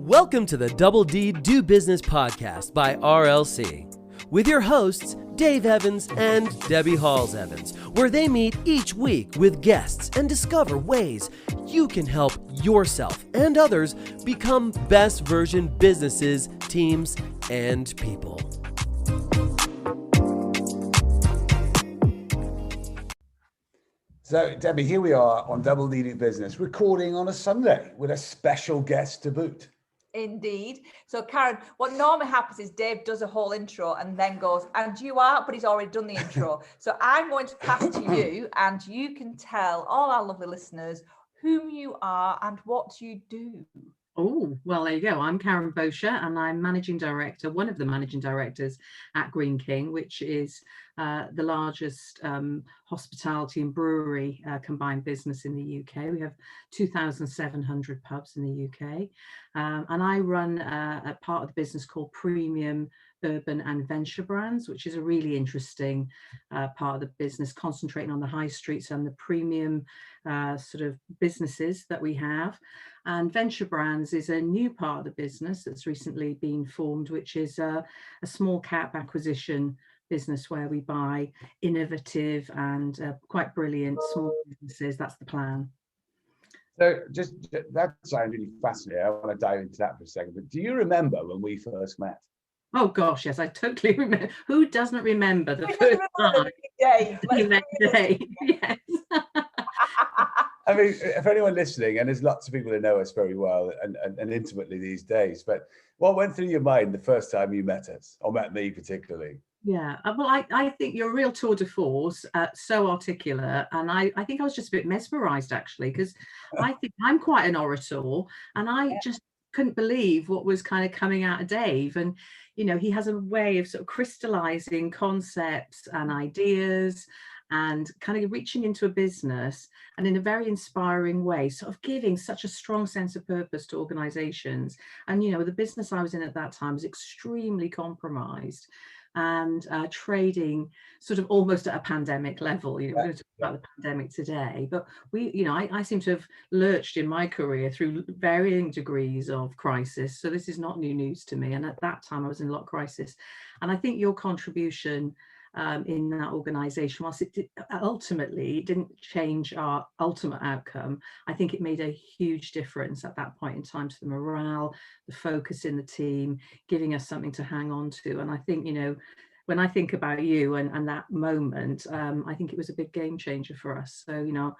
Welcome to the Double D Do Business podcast by RLC with your hosts, Dave Evans and Debbie Halls-Evans, where they meet each week with guests and discover ways you can help yourself and others become best version businesses, teams, and people. So, Debbie, here we are on Double D Do Business, recording on a Sunday with a special guest to boot. Indeed. So, Karen, what normally happens is Dave does a whole intro and then goes, and you are, but he's already done the intro. So I'm going to pass to you and you can tell all our lovely listeners whom you are and what you do. Oh, well, there you go. I'm Karen BOSHER and I'm managing director, one of the managing directors at Greene King, which is the largest hospitality and brewery combined business in the UK. We have 2,700 pubs in the UK. And I run a part of the business called Premium Urban and Venture Brands, which is a really interesting part of the business, concentrating on the high streets and the premium sort of businesses that we have. And Venture Brands is a new part of the business that's recently been formed, which is a small cap acquisition business where we buy innovative and quite brilliant small businesses. That's the plan. So that sounds really fascinating. I want to dive into that for a second. But do you remember when we first met? Oh gosh, yes, I totally remember. Who doesn't remember the first time you met Dave? Yes. I mean, if anyone listening, and there's lots of people that know us very well and intimately these days, but what went through your mind the first time you met us, or met me particularly? Yeah, well, I think you're a real tour de force, so articulate. And I think I was just a bit mesmerized, actually, because I think I'm quite an orator and I just couldn't believe what was kind of coming out of Dave. And, you know, he has a way of sort of crystallizing concepts and ideas and kind of reaching into a business and in a very inspiring way, sort of giving such a strong sense of purpose to organizations. And, you know, the business I was in at that time was extremely compromised and trading sort of almost at a pandemic level. You know, we're going to talk about the pandemic today, but we, you know, I seem to have lurched in my career through varying degrees of crisis. So this is not new news to me. And at that time I was in a lot of crisis. And I think your contribution in that organization, whilst it ultimately didn't change our ultimate outcome, I think it made a huge difference at that point in time to the morale, the focus in the team, giving us something to hang on to. And I think, you know, when I think about you and that moment, I think it was a big game changer for us. So, you know,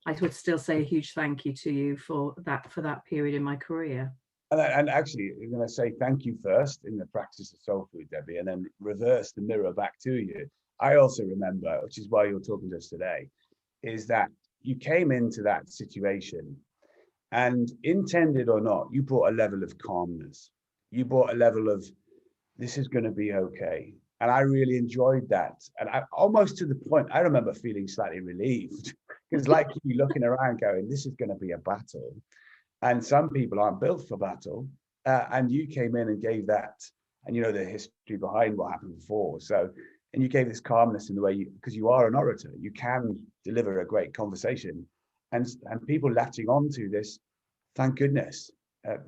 I would still say a huge thank you to you for that period in my career. And actually, I'm going to say thank you first in the practice of soul food, Debbie, and then reverse the mirror back to you. I also remember, which is why you're talking to us today, is that you came into that situation and, intended or not, you brought a level of calmness. You brought a level of, this is going to be okay. And I really enjoyed that. And I almost to the point, I remember feeling slightly relieved because like you looking around going, this is going to be a battle. And some people aren't built for battle. And you came in and gave that, and you know the history behind what happened before. So, and you gave this calmness in the way because you are an orator, you can deliver a great conversation, and people latching onto this, thank goodness,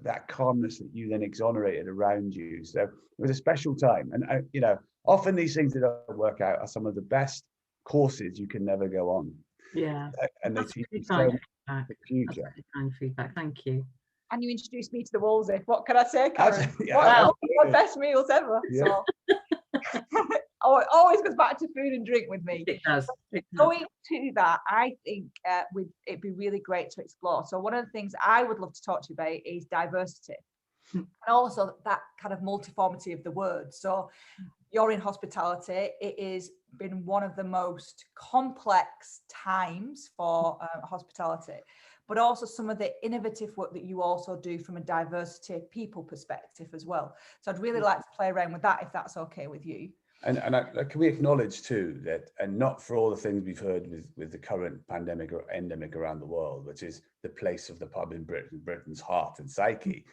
that calmness that you then exonerated around you. So it was a special time. And you know, often these things that don't work out are some of the best courses you can never go on. Yeah. And they teach you so much. The future. That's really kind feedback. Thank you. And you introduced me to the Wolsey. What can I say, Karen? Yeah, what best meals ever. Yeah. So it always goes back to food and drink with me. It does. Going to that, I think it'd be really great to explore. So one of the things I would love to talk to you about is diversity. And also that kind of multiformity of the word. So you're in hospitality. It has been one of the most complex times for hospitality, but also some of the innovative work that you also do from a diversity people perspective as well. So I'd really like to play around with that, if that's okay with you. And can we acknowledge too that, and not for all the things we've heard with the current pandemic or endemic around the world, which is the place of the pub in Britain's heart and psyche,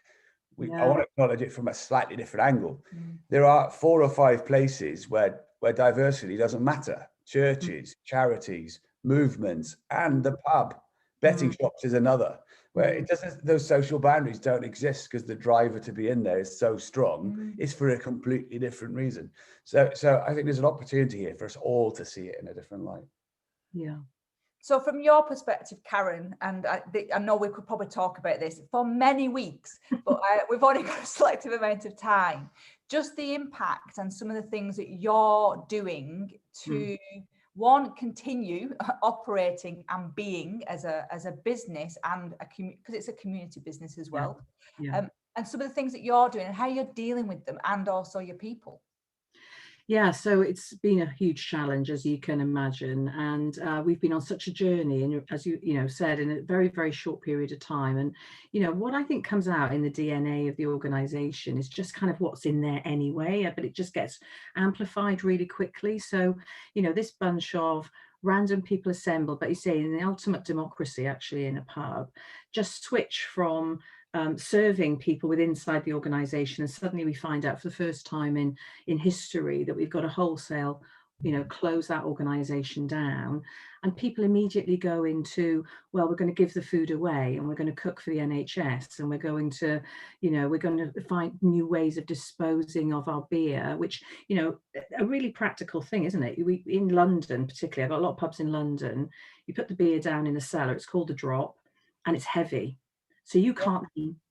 I want to acknowledge it from a slightly different angle. There are 4 or 5 places where diversity doesn't matter. Churches, charities, movements, and the pub. Betting shops is another. where it doesn't, those social boundaries don't exist because the driver to be in there is so strong. It's for a completely different reason. So I think there's an opportunity here for us all to see it in a different light. Yeah. So from your perspective, Karen, and I know we could probably talk about this for many weeks, but we've only got a selective amount of time. Just the impact and some of the things that you're doing to one, continue operating and being as a business and because it's a community business as well. Yeah. And some of the things that you're doing and how you're dealing with them, and also your people. Yeah, so it's been a huge challenge, as you can imagine, and we've been on such a journey, and as you said, in a very, very short period of time. And what I think comes out in the DNA of the organisation is just kind of what's in there anyway, but it just gets amplified really quickly. So this bunch of random people assemble, but you say in the ultimate democracy, actually in a pub, just switch from serving people with inside the organisation, and suddenly we find out for the first time in history that we've got to wholesale close that organisation down, and people immediately go into, well, we're going to give the food away, and we're going to cook for the NHS, and we're going to find new ways of disposing of our beer, which a really practical thing, isn't it? In London particularly, I've got a lot of pubs in London, you put the beer down in the cellar, it's called the drop, and it's heavy. So you can't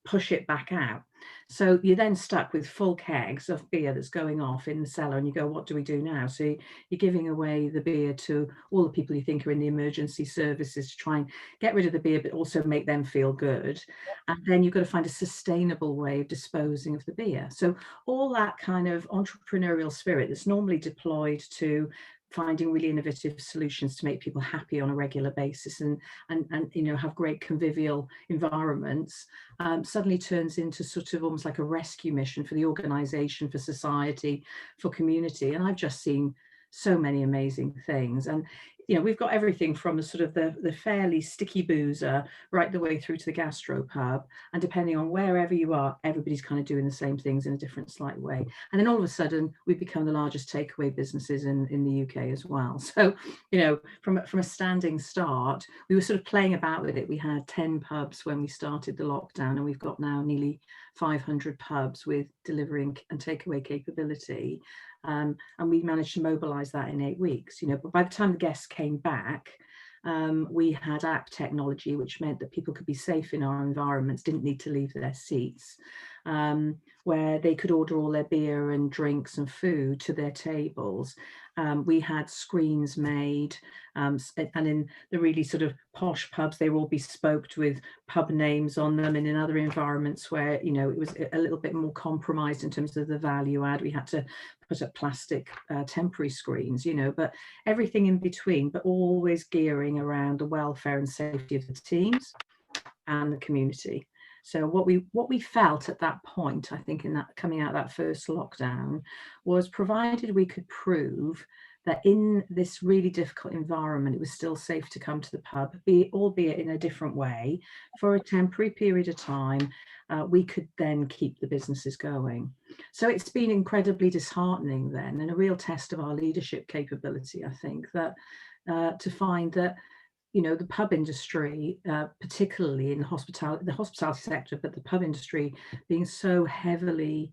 push it back out. So you're then stuck with full kegs of beer that's going off in the cellar, and you go, what do we do now? So you're giving away the beer to all the people you think are in the emergency services to try and get rid of the beer, but also make them feel good. And then you've got to find a sustainable way of disposing of the beer. So all that kind of entrepreneurial spirit that's normally deployed to finding really innovative solutions to make people happy on a regular basis and have great convivial environments, suddenly turns into sort of almost like a rescue mission for the organisation, for society, for community. And I've just seen so many amazing things. And we've got everything from the sort of the fairly sticky boozer right the way through to the gastropub, and depending on wherever you are, everybody's kind of doing the same things in a different slight way. And then all of a sudden we've become the largest takeaway businesses in the UK as well. So from a standing start, we were sort of playing about with it. We had 10 pubs when we started the lockdown, and we've got now nearly 500 pubs with delivering and takeaway capability. And we managed to mobilize that in 8 weeks, but by the time the guests came back, we had app technology, which meant that people could be safe in our environments, didn't need to leave their seats, where they could order all their beer and drinks and food to their tables. We had screens made, and in the really sort of posh pubs, they were all bespoke with pub names on them, and in other environments where it was a little bit more compromised in terms of the value add, we had to put up plastic temporary screens, but everything in between, but always gearing around the welfare and safety of the teams and the community. So what we felt at that point, I think, in that coming out of that first lockdown, was provided we could prove that in this really difficult environment, it was still safe to come to the pub, albeit in a different way, for a temporary period of time, we could then keep the businesses going. So it's been incredibly disheartening then, and a real test of our leadership capability, I think, that to find that the pub industry, particularly in the hospitality sector, but the pub industry being so heavily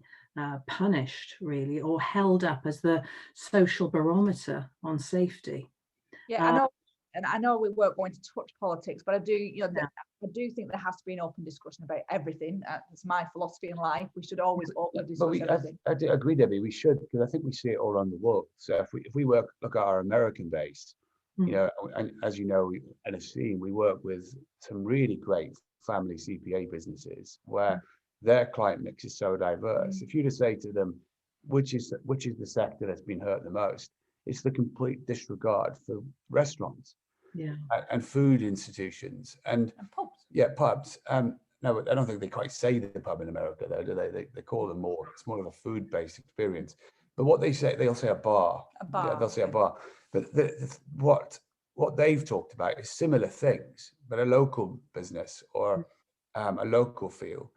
punished, really, or held up as the social barometer on safety. Yeah, I know we weren't going to touch politics, but I do, I do think there has to be an open discussion about everything. It's my philosophy in life. We should always discuss everything. I do agree, Debbie. We should, because I think we see it all around the world. So if we look at our American base, and as you know, NFC, we work with some really great family CPA businesses where their client mix is so diverse. If you just say to them, which is the sector that's been hurt the most, it's the complete disregard for restaurants, and food institutions and pubs. Yeah, pubs. No, I don't think they quite say the pub in America, though, do they? They call them more. It's more of a food-based experience. But what they say, they'll say a bar. Yeah, they'll say a bar. But what they've talked about is similar things, but a local business or a local feel.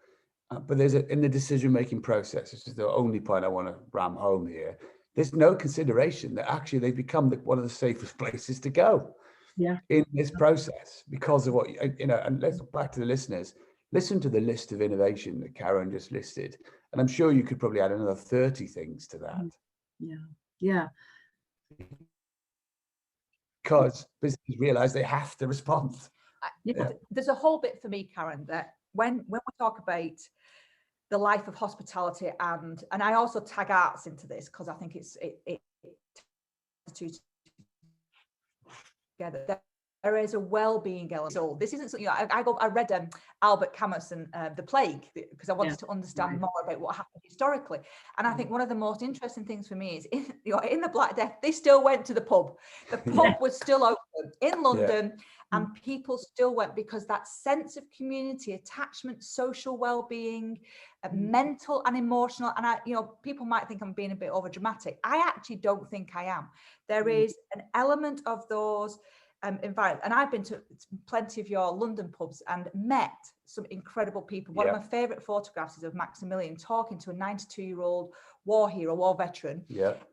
But there's in the decision-making process, which is the only point I want to ram home here, there's no consideration that actually they've become one of the safest places to go. in this process because of what and let's go back to the listeners. Listen to the list of innovation that Karen just listed, and I'm sure you could probably add another 30 things to that. Yeah. Because businesses realize they have to respond. There's a whole bit for me, Karen, that when we talk about the life of hospitality, and I also tag arts into this because I think it two together. There is a well-being element. So this isn't something I read Albert Camus and The Plague because I wanted to understand more about what happened historically. And I think one of the most interesting things for me is in the Black Death, they still went to the pub. The pub was still open in London, and people still went because that sense of community, attachment, social well-being, mental and emotional. And people might think I'm being a bit over dramatic. I actually don't think I am. There is an element of those environment, and I've been to plenty of your London pubs and met some incredible people. One of my favorite photographs is of Maximilian talking to a 92-year-old war hero, war veteran,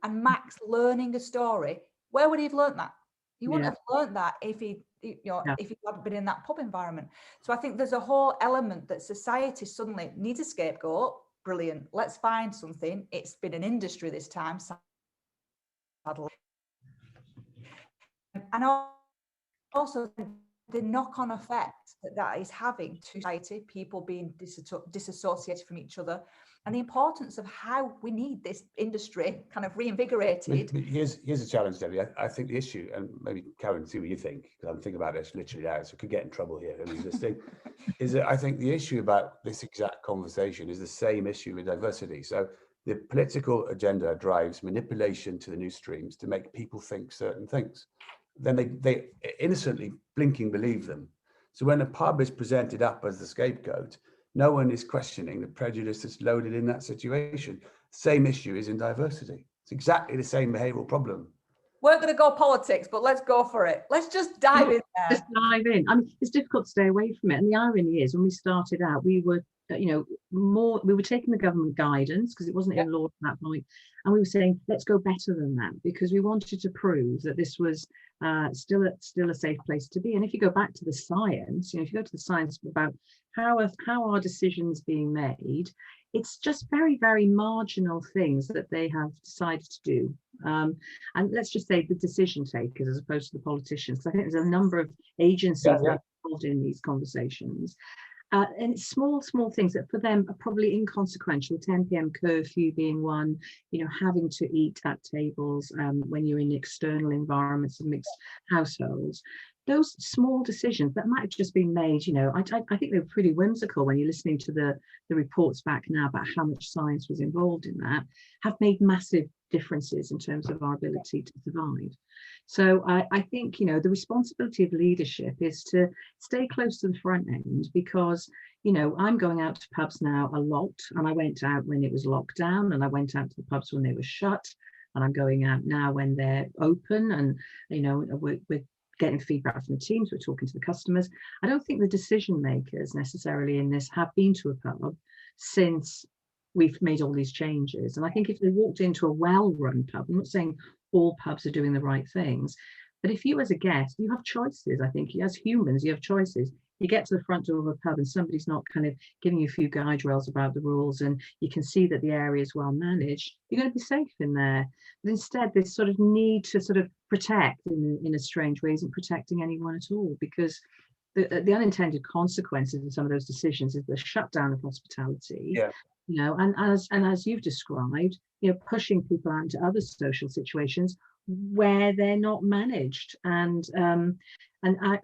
and Max learning a story. Where would he have learned that? He wouldn't have learned that if he hadn't been in that pub environment. So I think there's a whole element that society suddenly needs a scapegoat. Brilliant, let's find something. It's been an industry this time, sadly. And also the knock-on effect that is having to society, people being disassociated from each other, and the importance of how we need this industry kind of reinvigorated. Here's a challenge, Debbie. I think the issue, and maybe Karen, see what you think, because I'm thinking about this literally now, so I could get in trouble here. Is that I think the issue about this exact conversation is the same issue with diversity. So the political agenda drives manipulation to the news streams to make people think certain things. Then they innocently blinking believe them. So when a pub is presented up as the scapegoat, no one is questioning the prejudice that's loaded in that situation. Same issue is in diversity. It's exactly the same behavioural problem. We're going to go politics, but let's go for it. Let's just dive in there. Just dive in. I mean, it's difficult to stay away from it. And the irony is, when we started out, we were, we were taking the government guidance because it wasn't in law at that point. And we were saying, let's go better than that, because we wanted to prove that this was still a safe place to be. And if you go back to the science, if you go to the science about how are decisions being made, it's just very, very marginal things that they have decided to do. And let's just say the decision takers as opposed to the politicians. I think there's a number of agencies that are involved in these conversations. And it's small things that for them are probably inconsequential. 10 p.m. curfew being one, having to eat at tables when you're in external environments and mixed households. Those small decisions that might have just been made, I think they were pretty whimsical when you're listening to the reports back now about how much science was involved in that, have made massive differences in terms of our ability to survive. So I think, the responsibility of leadership is to stay close to the front end, because, I'm going out to pubs now a lot, and I went out when it was locked down, and I went out to the pubs when they were shut, and I'm going out now when they're open, and, we're getting feedback from the teams, we're talking to the customers. I don't think the decision makers necessarily in this have been to a pub since we've made all these changes. And I think if they walked into a well-run pub, I'm not saying all pubs are doing the right things, but if you as a guest, you have choices. I think as humans, you have choices. You get to the front door of a pub and somebody's not kind of giving you a few guide rails about the rules, and you can see that the area is well managed, you're going to be safe in there. But instead, this sort of need to sort of protect in a strange way isn't protecting anyone at all, because the unintended consequences of some of those decisions is the shutdown of hospitality. And as you've described, pushing people out into other social situations where they're not managed. And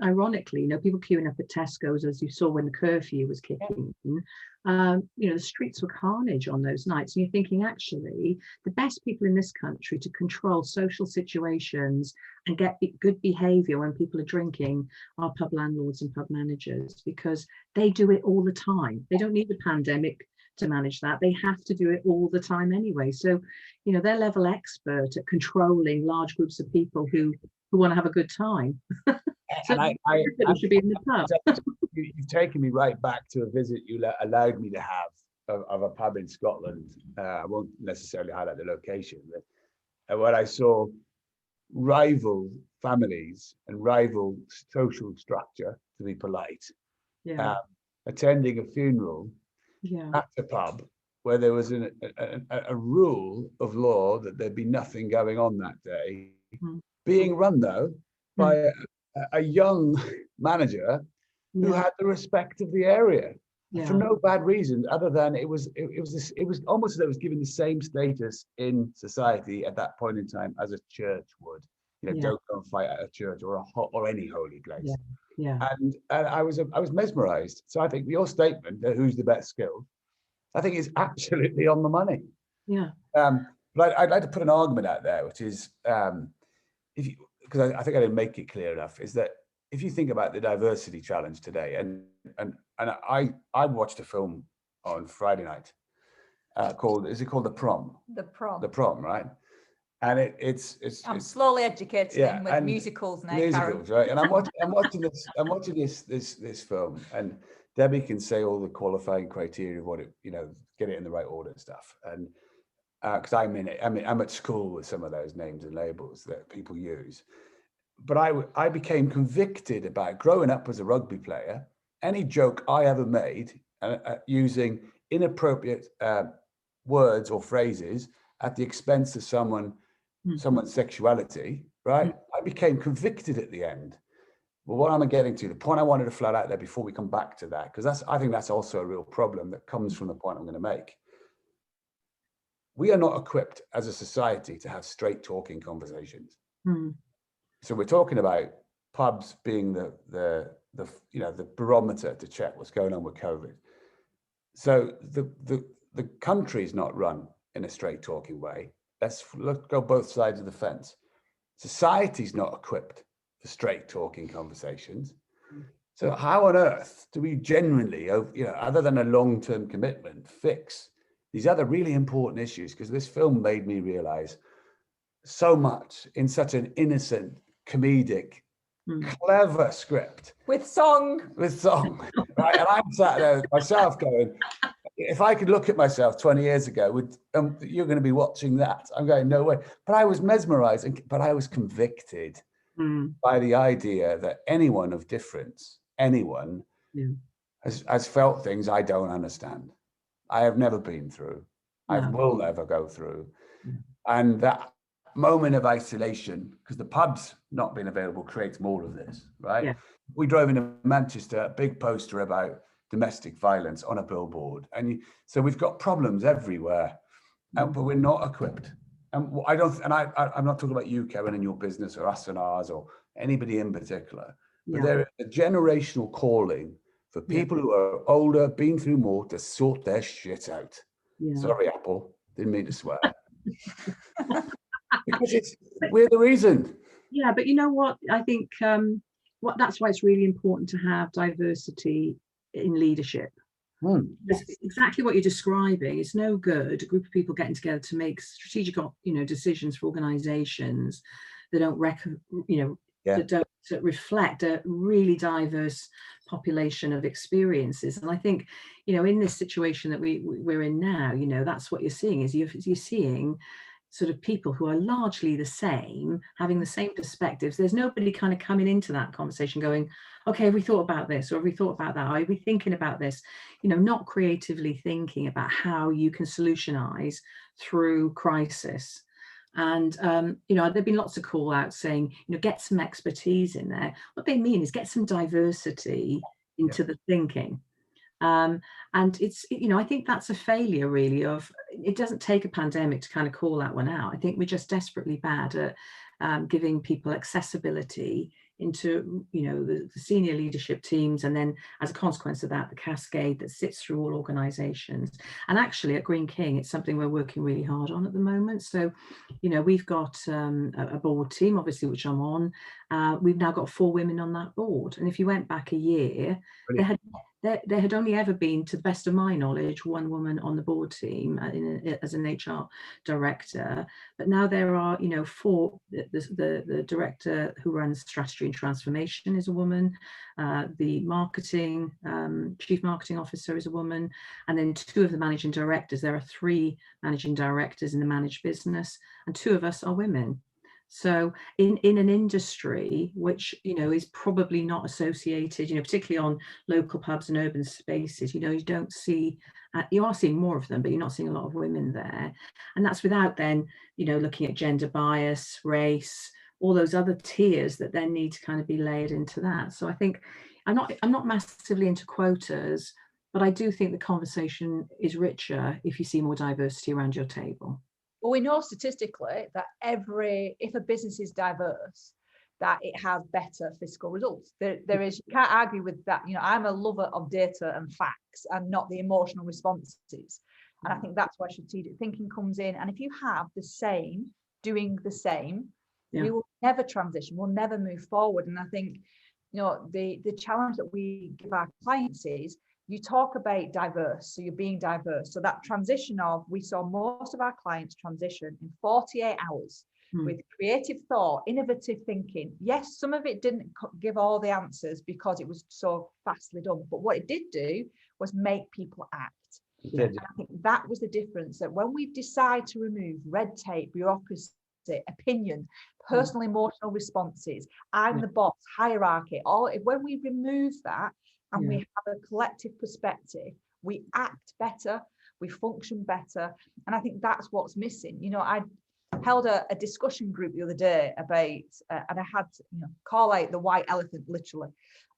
ironically, people queuing up at Tesco's, as you saw when the curfew was kicking in, the streets were carnage on those nights. And you're thinking, actually, the best people in this country to control social situations and get good behaviour when people are drinking are pub landlords and pub managers, because they do it all the time. They don't need a pandemic to manage that. They have to do it all the time anyway. So, they're level expert at controlling large groups of people who want to have a good time. So I should be in the pub. You've taken me right back to a visit you allowed me to have of a pub in Scotland. I won't necessarily highlight the location, but what I saw rival families and rival social structure, to be polite, Yeah. attending a funeral Yeah. at the pub where there was a rule of law that there'd be nothing going on that day, being run though by a young manager who had the respect of the area for no bad reason other than it was almost as though it was given the same status in society at that point in time as a church would. Don't go and fight at a church or any holy place. And I was mesmerized. So I think your statement that who's the best skilled, I think is absolutely on the money. But I'd like to put an argument out there, which is if you, because I think I didn't make it clear enough, is that if you think about the diversity challenge today, and I watched a film on Friday night called The Prom? The Prom. The Prom, right? And it's I'm slowly educating him with musicals now. Musicals, Karen. Right? And I'm watching this film, and Debbie can say all the qualifying criteria of what it, get it in the right order and stuff. And because I'm at school with some of those names and labels that people use. But I became convicted about growing up as a rugby player. Any joke I ever made using inappropriate words or phrases at the expense of someone's sexuality, right? I became convicted at the end. Well, what am I getting to? The point I wanted to flat out there before we come back to that, because I think that's also a real problem that comes from the point I'm going to make. We are not equipped as a society to have straight talking conversations. So we're talking about pubs being the barometer to check what's going on with COVID. So the country is not run in a straight talking way. Let's go both sides of the fence. Society's not equipped for straight talking conversations. So how on earth do we genuinely, other than a long-term commitment, fix these other really important issues? Because this film made me realize so much in such an innocent, comedic, clever script. With song. Right? And I'm sat there myself going, if I could look at myself 20 years ago, you're going to be watching that. I'm going, no way. But I was mesmerized, but I was convicted by the idea that anyone of difference, has felt things I don't understand. I have never been through. I will never go through. And that moment of isolation, because the pubs not being available creates more of this, right? We drove into Manchester, a big poster about domestic violence on a billboard. So we've got problems everywhere, but we're not equipped. And I'm not talking about you, Karen, and your business, or us and ours, or anybody in particular. But there is a generational calling for people who are older, been through more, to sort their shit out. Sorry, Apple, didn't mean to swear. Because we're the reason. Yeah, but you know what? I think that's why it's really important to have diversity in leadership. Exactly what you're describing. It's no good a group of people getting together to make strategic, decisions for organisations that don't that don't reflect a really diverse population of experiences. And I think, in this situation that we're in now, that's what you're seeing is you're seeing sort of people who are largely the same, having the same perspectives. There's nobody kind of coming into that conversation going, okay, have we thought about this? Or have we thought about that? Are we thinking about this? Not creatively thinking about how you can solutionize through crisis. And, there've been lots of call outs saying, get some expertise in there. What they mean is get some diversity into the thinking. And it's, I think that's a failure really it doesn't take a pandemic to kind of call that one out. I think we're just desperately bad at giving people accessibility into, the senior leadership teams. And then as a consequence of that, the cascade that sits through all organizations. And actually at Green King, it's something we're working really hard on at the moment. So, we've got a board team, obviously, which I'm on. We've now got 4 women on that board. And if you went back a year, there had only ever been, to the best of my knowledge, 1 woman on the board team as an HR director. But now there are, 4. The director who runs strategy and transformation is a woman. The marketing chief marketing officer is a woman, and then 2 of the managing directors. There are 3 managing directors in the managed business, and 2 of us are women. So in an industry which, you know, is probably not associated, you know, particularly on local pubs and urban spaces, you know, you don't see, you are seeing more of them, but you're not seeing a lot of women there. And that's without then, you know, looking at gender bias, race, all those other tiers that then need to kind of be layered into that. So I think I'm not massively into quotas, but I do think the conversation is richer if you see more diversity around your table. Well, we know statistically that if a business is diverse, that it has better fiscal results. There is, you can't argue with that. You know, I'm a lover of data and facts and not the emotional responses. And I think that's where strategic thinking comes in. And if you have the same doing the same, we will never transition, we'll never move forward. And I think, you know, the challenge that we give our clients is, you talk about diverse, so you're being diverse. So that transition we saw most of our clients transition in 48 hours with creative thought, innovative thinking. Yes, some of it didn't give all the answers because it was so fastly done, but what it did do was make people act. And I think that was the difference, that when we decide to remove red tape, bureaucracy, opinion, personal emotional responses, I'm the boss, hierarchy, when we remove that, and we have a collective perspective, we act better, we function better. And I think that's what's missing. You know, I held a discussion group the other day about, and I had to, you know, call out the white elephant, literally.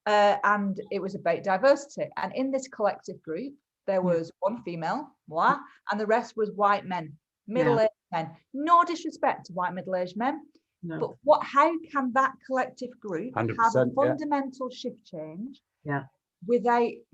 And it was about diversity. And in this collective group, there was one female, moi, and the rest was white men, middle-aged men. No disrespect to white middle-aged men. No. But how can that collective group have a fundamental shift change?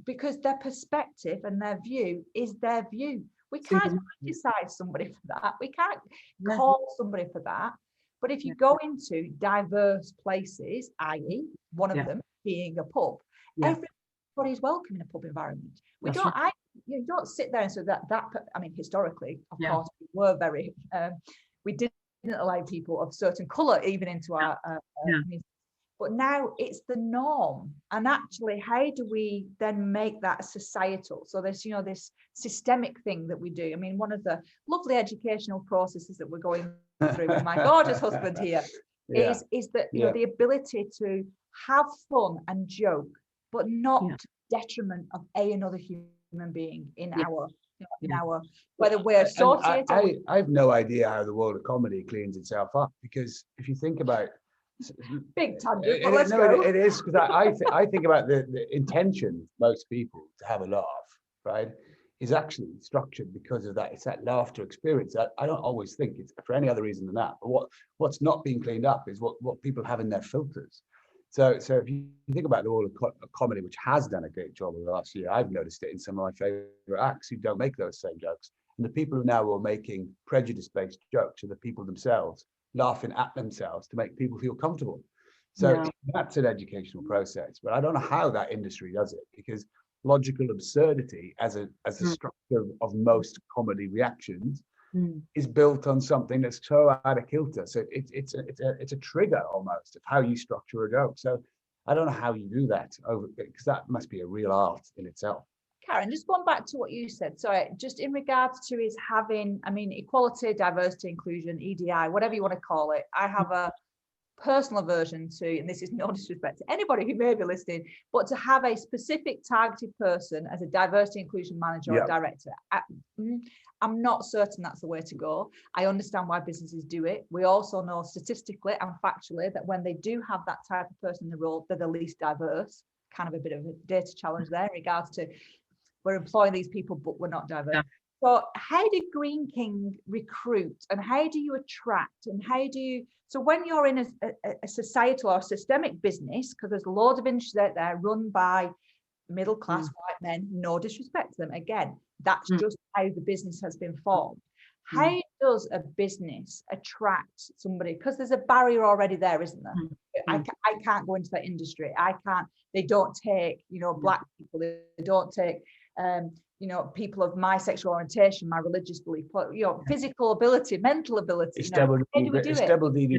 Because their perspective and their view is their view. We can't criticize somebody for that. We can't call somebody for that. But if you go into diverse places, i.e. one of them being a pub, everybody's welcome in a pub environment. You don't sit there and say that I mean, historically, of course, we were very, we didn't allow people of certain colour even into our community. But now it's the norm. And actually, how do we then make that societal? So there's, you know, this systemic thing that we do. I mean, one of the lovely educational processes that we're going through with my gorgeous husband here is that, you know, the ability to have fun and joke, but not to the detriment of another human being in our, whether we're associated. I have no idea how the world of comedy cleans itself up, because if you think about big tangent, but let's go. It is, because I think about the intention of most people to have a laugh, right, is actually structured because of that. It's that laughter experience. I don't always think it's for any other reason than that. But what's not being cleaned up is what people have in their filters. So if you think about the world of comedy, which has done a great job over the last year, I've noticed it in some of my favorite acts who don't make those same jokes. And the people who now are making prejudice-based jokes are the people themselves, laughing at themselves to make people feel comfortable. So that's an educational process, but I don't know how that industry does it, because logical absurdity as a structure of most comedy reactions is built on something that's so out of kilter. So it's a trigger almost of how you structure a joke. So I don't know how you do that because that must be a real art in itself. Karen, just going back to what you said, sorry, just in regards to is having, I mean, equality, diversity, inclusion, EDI, whatever you want to call it. I have a personal aversion to, and this is no disrespect to anybody who may be listening, but to have a specific targeted person as a diversity inclusion manager or director. I'm not certain that's the way to go. I understand why businesses do it. We also know statistically and factually that when they do have that type of person in the role, they're the least diverse. Kind of a bit of a data challenge there in regards to we're employing these people, but we're not diverse. So how did Green King recruit, and how do you attract, and how do you, so when you're in a societal or systemic business, because there's loads of industries out there run by middle class white men, no disrespect to them, again, that's just how the business has been formed. How does a business attract somebody? Because there's a barrier already there, isn't there? I can't go into that industry. I can't, they don't take, you know, black people, they don't take you know, people of my sexual orientation, my religious belief, you know, physical ability, mental ability. It's double DD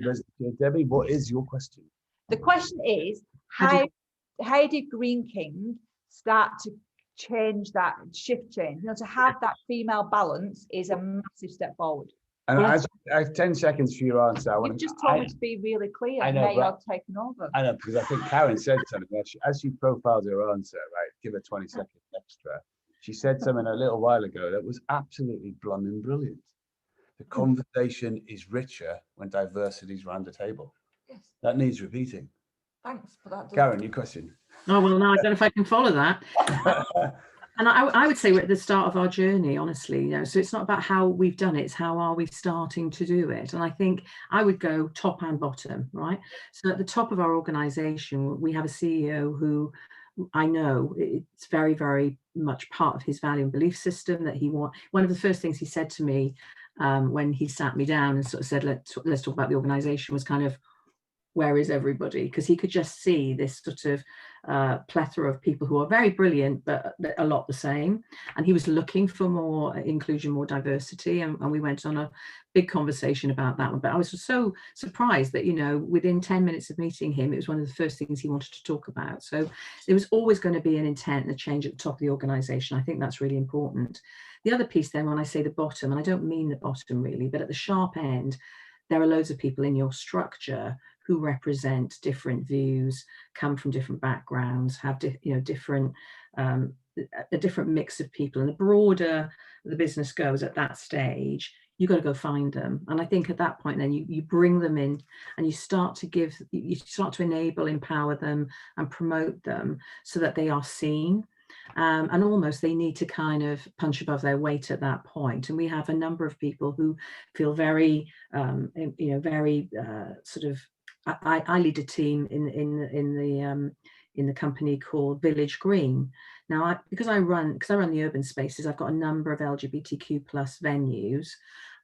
business. Debbie, what is your question? The question is, how did Green King start to change that shift change? You know, to have that female balance is a massive step forward. And Well, as I have 10 seconds for your answer, You've just told me to be really clear. I know, Now but- you're taking over. I know, because I think Karen said something, as she profiled her answer, right, give her 20 seconds extra. She said something a little while ago that was absolutely blooming brilliant. The conversation is richer when diversity is around the table. Yes. That needs repeating. Thanks for that. Karen, your question. oh, well, now I don't know if I can follow that. And I would say we're at the start of our journey, honestly, so it's not about how we've done it, it's how are we starting to do it. And I think I would go top and bottom, right? So at the top of our organization, we have a CEO who I know it's very, very much part of his value and belief system that one of the first things he said to me when he sat me down and sort of said, let's talk about the organization, was kind of, where is everybody? Because he could just see this sort of plethora of people who are very brilliant, but a lot the same. And he was looking for more inclusion, more diversity. And we went on a big conversation about that one. But I was so surprised that, within 10 minutes of meeting him, it was one of the first things he wanted to talk about. So there was always going to be an intent and a change at the top of the organization. I think that's really important. The other piece then, when I say the bottom, and I don't mean the bottom really, but at the sharp end, there are loads of people in your structure who represent different views, come from different backgrounds, have different a different mix of people. And the broader the business goes at that stage, you've got to go find them. And I think at that point, then you bring them in and you start to enable, empower them and promote them so that they are seen. And almost they need to kind of punch above their weight at that point. And we have a number of people who feel very, very sort of. I lead a team in the company called Village Green. Now, because I run the urban spaces, I've got a number of LGBTQ plus venues,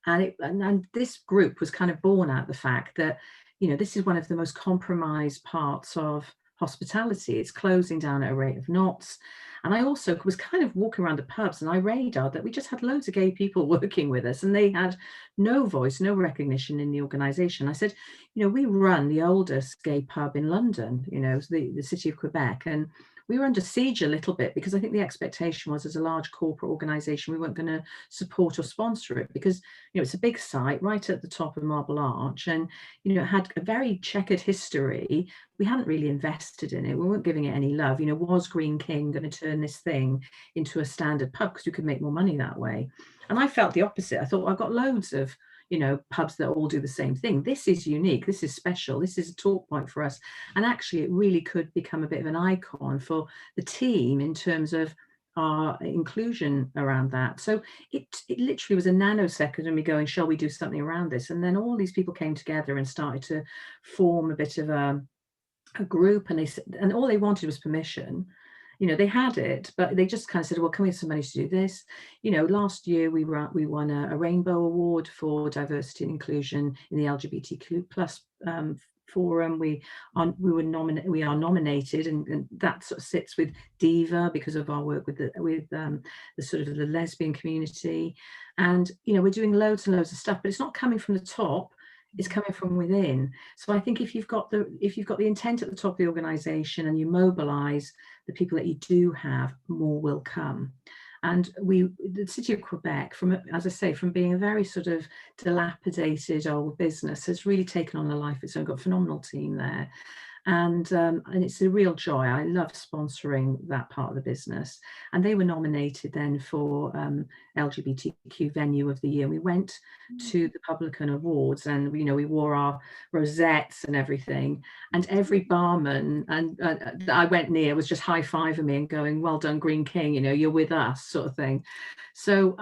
and this group was kind of born out of the fact that this is one of the most compromised parts of hospitality. It's closing down at a rate of knots. And I also was kind of walking around the pubs and I radared that we just had loads of gay people working with us and they had no voice, no recognition in the organisation. I said, we run the oldest gay pub in London, the city of Quebec. And we were under siege a little bit because I think the expectation was, as a large corporate organisation, we weren't going to support or sponsor it because, it's a big site right at the top of Marble Arch and, it had a very checkered history. We hadn't really invested in it. We weren't giving it any love. Was Green King going to turn this thing into a standard pub because you could make more money that way? And I felt the opposite. I thought, I've got loads of pubs that all do the same thing. This is unique. This is special. This is a talk point for us. And actually, it really could become a bit of an icon for the team in terms of our inclusion around that. So it literally was a nanosecond of me going, shall we do something around this? And then all these people came together and started to form a bit of a group, and all they wanted was permission. They had it, but they just kind of said, well, can we have some money to do this? Last year we won a Rainbow Award for diversity and inclusion in the LGBTQ plus forum. We are nominated, and that sort of sits with Diva because of our work with the sort of the lesbian community. And we're doing loads and loads of stuff, but it's not coming from the top. It's coming from within. So I think if you've got the intent at the top of the organization and you mobilize the people that you do have, more will come. And the city of Quebec, as I say, from being a very sort of dilapidated old business, has really taken on a life. It's got a phenomenal team there. And it's a real joy. I love sponsoring that part of the business. And they were nominated then for LGBTQ Venue of the Year. We went to the Publican Awards and, we wore our rosettes and everything. And every barman that I went near was just high-fiving me and going, well done, Green King, you're with us, sort of thing. So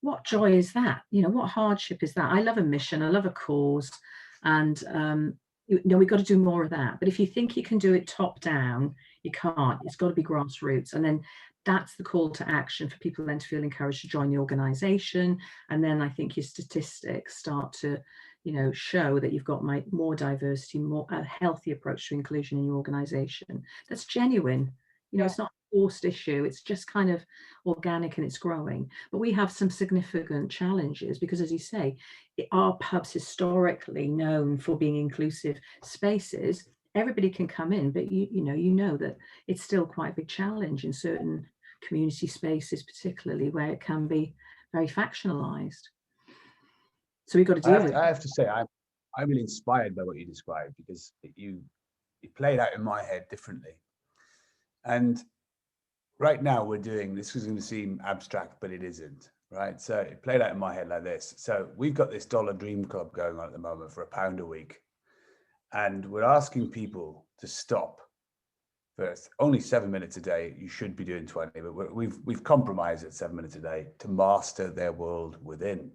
what joy is that? What hardship is that? I love a mission. I love a cause. And we've got to do more of that. But if you think you can do it top down, you can't. It's got to be grassroots. And then that's the call to action for people then to feel encouraged to join the organisation. And then I think your statistics start to, show that you've got more diversity, a healthy approach to inclusion in your organisation. That's genuine. It's not a forced issue. It's just kind of organic and it's growing. But we have some significant challenges because, as you say, our pubs historically known for being inclusive spaces. Everybody can come in, but you know that it's still quite a big challenge in certain community spaces, particularly where it can be very factionalized. So we've got to deal with it. I have to say, I'm really inspired by what you described, because you played out in my head differently. And right now we're doing, this is going to seem abstract, but it isn't, right? So it played out in my head like this. So we've got this Dollar Dream Club going on at the moment for £1 a week. And we're asking people to stop for only 7 minutes a day. You should be doing 20, but we've compromised at 7 minutes a day to master their world within.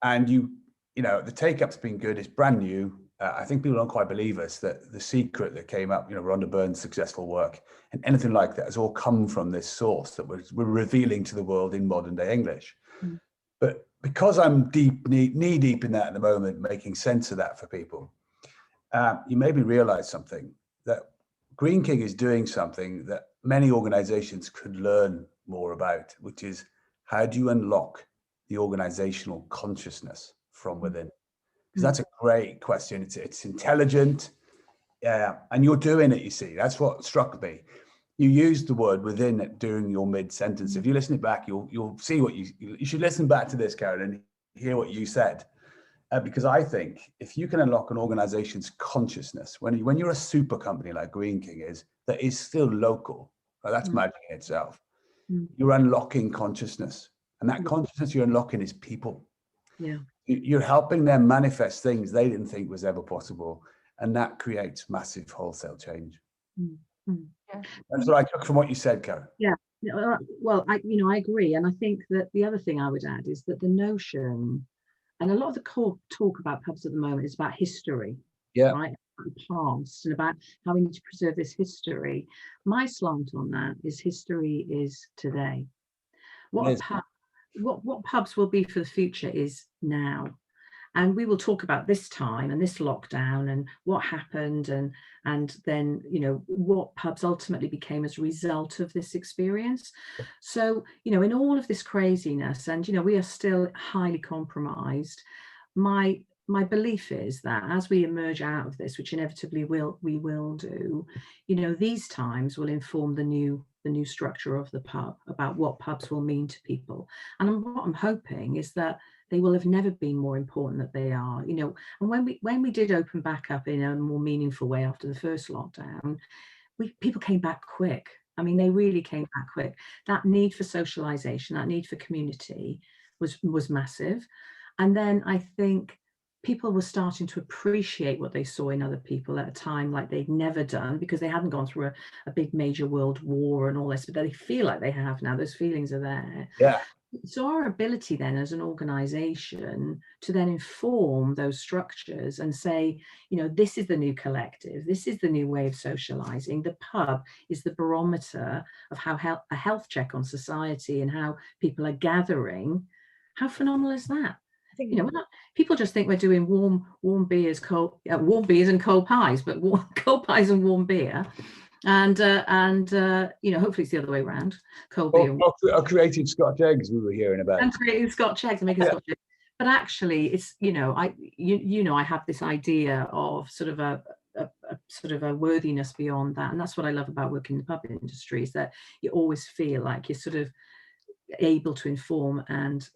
And you know, the take up's been good. It's brand new. I think people don't quite believe us that the secret that came up, you know, Rhonda Byrne's successful work and anything like that has all come from this source that we're revealing to the world in modern day English. But because I'm knee deep in that at the moment, making sense of that for people, you maybe realize something, that Green King is doing something that many organizations could learn more about, which is how do you unlock the organizational consciousness from within? Because that's a great question. It's intelligent, and you're doing it. You see, that's what struck me. You used the word within during your mid sentence. If you listen it back, you'll see what you should listen back to this, Karen, and hear what you said. Because I think if you can unlock an organization's consciousness, when you're a super company like Green King is, that is still local, right? That's magic in itself. You're unlocking consciousness, and that consciousness you're unlocking is people. Yeah. You're helping them manifest things they didn't think was ever possible, and that creates massive wholesale change. That's what I took from what you said, Karen. Yeah. Well, I agree, and I think that the other thing I would add is that the notion, and a lot of the talk about pubs at the moment is about history, right? About the past, and about how we need to preserve this history. My slant on that is history is today. What pubs will be for the future is now. And we will talk about this time and this lockdown and what happened, and then, you know, what pubs ultimately became as a result of this experience. So, you know, in all of this craziness, and, you know, we are still highly compromised. My belief is that as we emerge out of this, which inevitably we will do, you know, these times will inform the new structure of the pub, about what pubs will mean to people. And what I'm hoping is that they will have never been more important than they are, you know. And when we did open back up in a more meaningful way after the first lockdown, people came back quick. I mean, they really came back quick. That need for socialization, that need for community was massive. And then I think people were starting to appreciate what they saw in other people at a time like they'd never done, because they hadn't gone through a big major world war and all this, but they feel like they have now. Those feelings are there. Yeah. So our ability then as an organization to then inform those structures and say, you know, this is the new collective, this is the new way of socializing. The pub is the barometer of how a health check on society and how people are gathering. How phenomenal is that? You know, people just think we're doing warm beers, warm beers and cold pies, but cold pies and warm beer, and you know, hopefully it's the other way around. Cold beer. Or creating Scotch eggs we were hearing about. And creating Scotch eggs and making Scotch eggs. But actually, it's, you know, I have this idea of sort of a worthiness beyond that, and that's what I love about working in the pub industry, is that you always feel like you're sort of able to inform and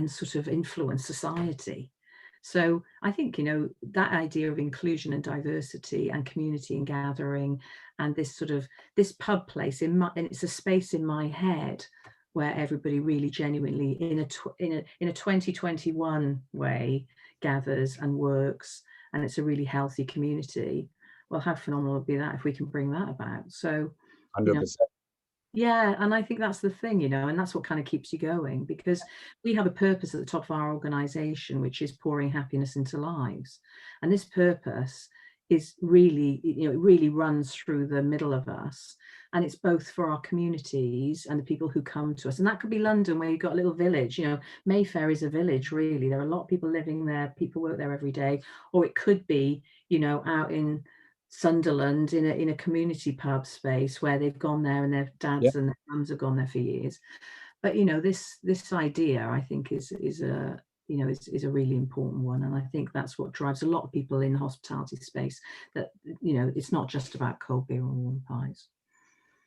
sort of influence society. So I think, you know, that idea of inclusion and diversity and community and gathering, and this pub place and it's a space in my head where everybody really genuinely in a 2021 way gathers and works, and it's a really healthy community. Well, how phenomenal would be that if we can bring that about? So 100%. You know, yeah, and I think that's the thing, you know, and that's what kind of keeps you going, because we have a purpose at the top of our organization, which is pouring happiness into lives. And this purpose is really, you know, it really runs through the middle of us. And it's both for our communities and the people who come to us. And that could be London, where you've got a little village, you know, Mayfair is a village, really. There are a lot of people living there, people work there every day. Or it could be, you know, out in Sunderland in a community pub space where they've gone there and their dads and their mums have gone there for years. But, you know, this idea, I think, is a really important one, and I think that's what drives a lot of people in the hospitality space, that, you know, it's not just about cold beer or warm pies.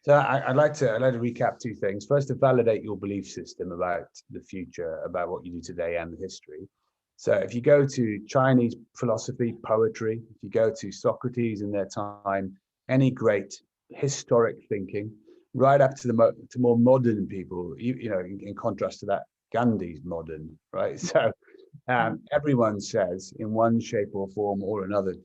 So I'd like to recap two things. First, to validate your belief system about the future, about what you do today and the history. So if you go to Chinese philosophy, poetry, if you go to Socrates in their time, any great historic thinking, right up to to more modern people, in contrast to that, Gandhi's modern, right? So everyone says in one shape or form or another,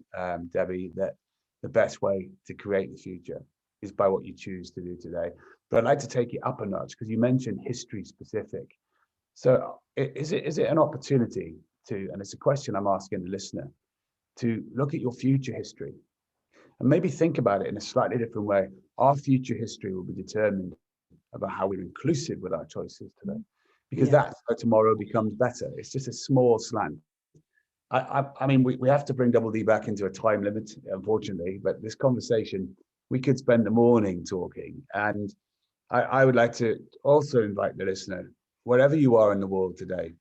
Debbie, that the best way to create the future is by what you choose to do today. But I'd like to take it up a notch because you mentioned history specific. So is it an opportunity to, and it's a question I'm asking the listener, to look at your future history and maybe think about it in a slightly different way? Our future history will be determined about how we're inclusive with our choices today, because that's how tomorrow becomes better. It's just a small slant. I mean, we have to bring Double D back into a time limit, unfortunately, but this conversation, we could spend the morning talking. And I would like to also invite the listener, wherever you are in the world today.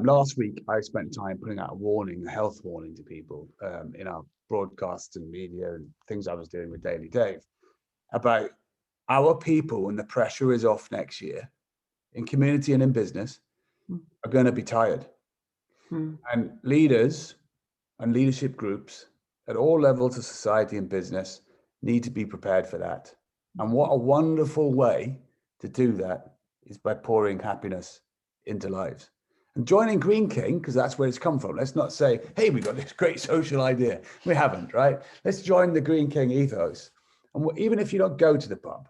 Last week, I spent time putting out a warning, a health warning to people in our broadcasts and media and things I was doing with Daily Dave about our people, when the pressure is off next year in community and in business, are going to be tired. And leaders and leadership groups at all levels of society and business need to be prepared for that. And what a wonderful way to do that is by pouring happiness into lives. And joining Green King, because that's where it's come from. Let's not say, hey, we got this great social idea. We haven't, right? Let's join the Green King ethos. And even if you don't go to the pub,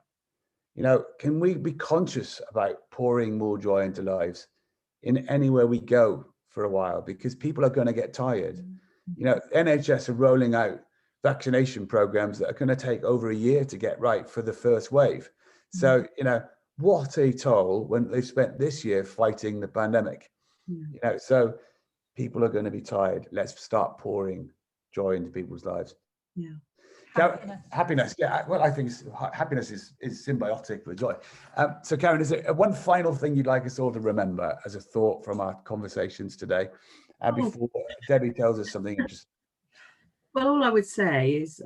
can we be conscious about pouring more joy into lives in anywhere we go for a while? Because people are going to get tired. NHS are rolling out vaccination programs that are going to take over a year to get right for the first wave. So, what a toll when they've spent this year fighting the pandemic. So people are going to be tired. Let's start pouring joy into people's lives. Happiness. Yeah. Well, I think happiness is symbiotic with joy. So Karen, is there one final thing you'd like us all to remember as a thought from our conversations today, before Debbie tells us something interesting? Well, all I would say is,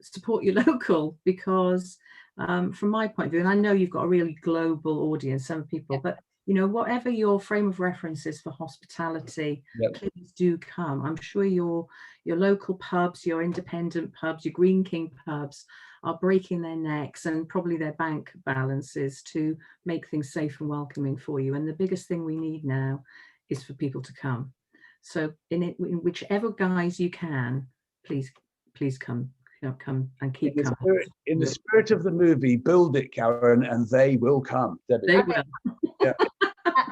support your local, because from my point of view, and I know you've got a really global audience, some people, but whatever your frame of reference is for hospitality, please do come. I'm sure your local pubs, your independent pubs, your Green King pubs are breaking their necks and probably their bank balances to make things safe and welcoming for you. And the biggest thing we need now is for people to come. So in whichever guise you can, please come. Come and keep coming. In the spirit of the movie, build it, Karen, and they will come. Debbie. They will.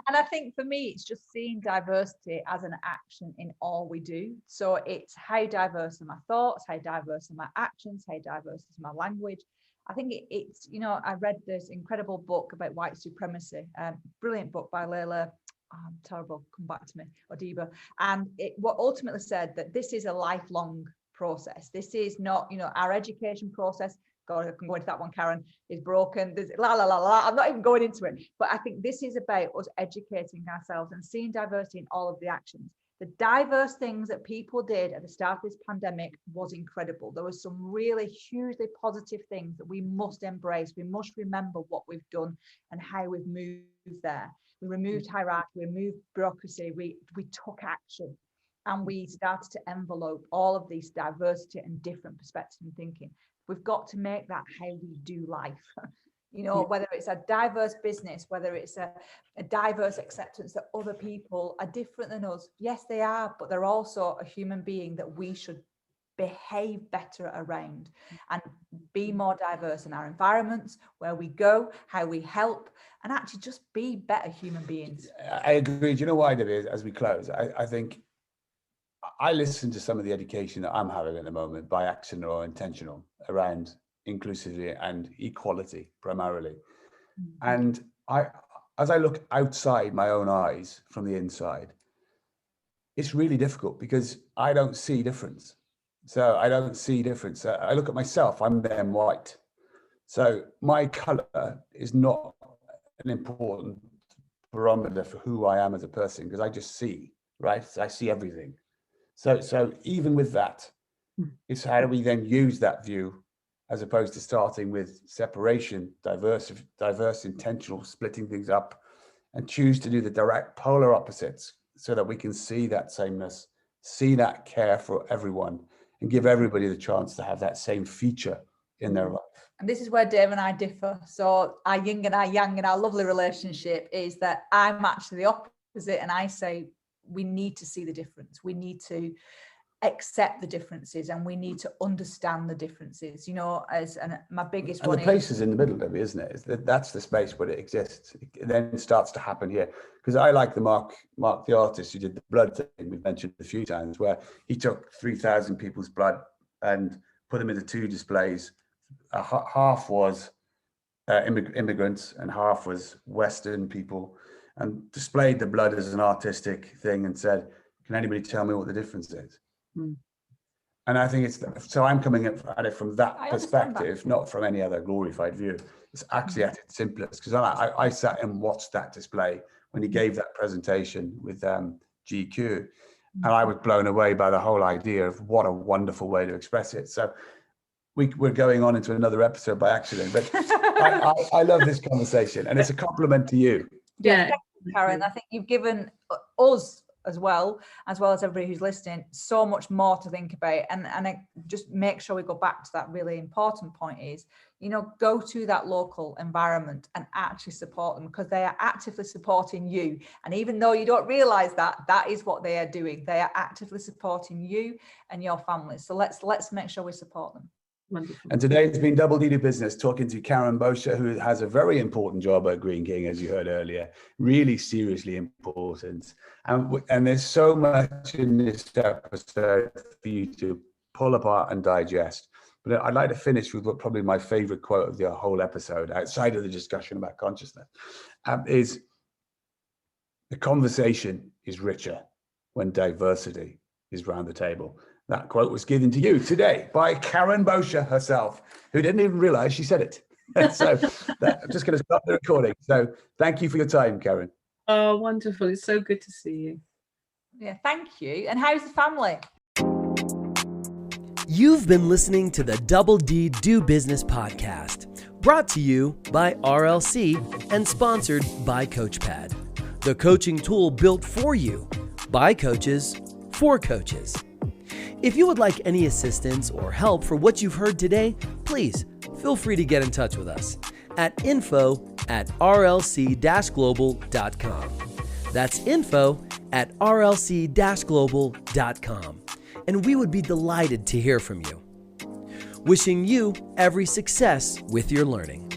And I think for me, it's just seeing diversity as an action in all we do. So it's how diverse are my thoughts, how diverse are my actions, how diverse is my language. I think it's, I read this incredible book about white supremacy, brilliant book by Layla. Terrible, come back to me, Odiba. And what ultimately said that this is a lifelong process. This is not, our education process. God, I can go into that one, Karen, is broken. There's I'm not even going into it. But I think this is about us educating ourselves and seeing diversity in all of the actions. The diverse things that people did at the start of this pandemic was incredible. There was some really hugely positive things that we must embrace. We must remember what we've done and how we've moved there. We removed hierarchy, we removed bureaucracy, we took action. And we started to envelope all of these diversity and different perspectives and thinking. We've got to make that how we do life. Whether it's a diverse business, whether it's a diverse acceptance that other people are different than us. Yes, they are, but they're also a human being that we should behave better around and be more diverse in our environments, where we go, how we help, and actually just be better human beings. I agree. Do you know why, Debbie, as we close? I think I listen to some of the education that I'm having at the moment by accident or intentional around inclusivity and equality primarily. And as I look outside my own eyes from the inside, it's really difficult because I don't see difference. So I don't see difference. I look at myself, I'm then white. So my color is not an important barometer for who I am as a person, because I just see, right? So I see everything. So even with that, it's how do we then use that view as opposed to starting with separation, diverse, intentional, splitting things up, and choose to do the direct polar opposites. so that we can see that sameness, see that care for everyone, and give everybody the chance to have that same feature in their life. And this is where Dave and I differ. So our yin and our yang in our lovely relationship is that I'm actually the opposite, and I say we need to see the difference. We need to accept the differences, and we need to understand the differences, you know, and my biggest and one the place is in the middle, Debbie, isn't it? That's the space where it exists. It then starts to happen here. Because I like the Mark the artist who did the blood thing we've mentioned a few times, where he took 3,000 people's blood and put them into two displays. Half was immigrants and half was Western people, and displayed the blood as an artistic thing and said, can anybody tell me what the difference is? And I think so I'm coming at it from that perspective, not from any other glorified view. It's actually at its simplest, because I sat and watched that display when he gave that presentation with GQ, and I was blown away by the whole idea of what a wonderful way to express it. So we're going on into another episode by accident, but I love this conversation, and it's a compliment to you. Yeah, thank you, Karen. I think you've given us as well as everybody who's listening so much more to think about, and I just make sure we go back to that really important point is, you know, go to that local environment and actually support them, because they are actively supporting you. And even though you don't realize that, that is what they are doing. They are actively supporting you and your family. So let's make sure we support them. Wonderful. And today has been Double D to Business, talking to Karen BOSHER, who has a very important job at Green King, as you heard earlier, really seriously important. And there's so much in this episode for you to pull apart and digest. But I'd like to finish with what probably my favorite quote of the whole episode, outside of the discussion about consciousness, is the conversation is richer when diversity is round the table. That quote was given to you today by Karen BOSHER herself, who didn't even realize she said it. So I'm just going to stop the recording. So thank you for your time, Karen. Oh, wonderful. It's so good to see you. Yeah, thank you. And how's the family? You've been listening to the Double D Do Business podcast, brought to you by RLC and sponsored by CoachPad, the coaching tool built for you by coaches for coaches. If you would like any assistance or help for what you've heard today, please feel free to get in touch with us at info@rlc-global.com. That's info@rlc-global.com. And we would be delighted to hear from you. Wishing you every success with your learning.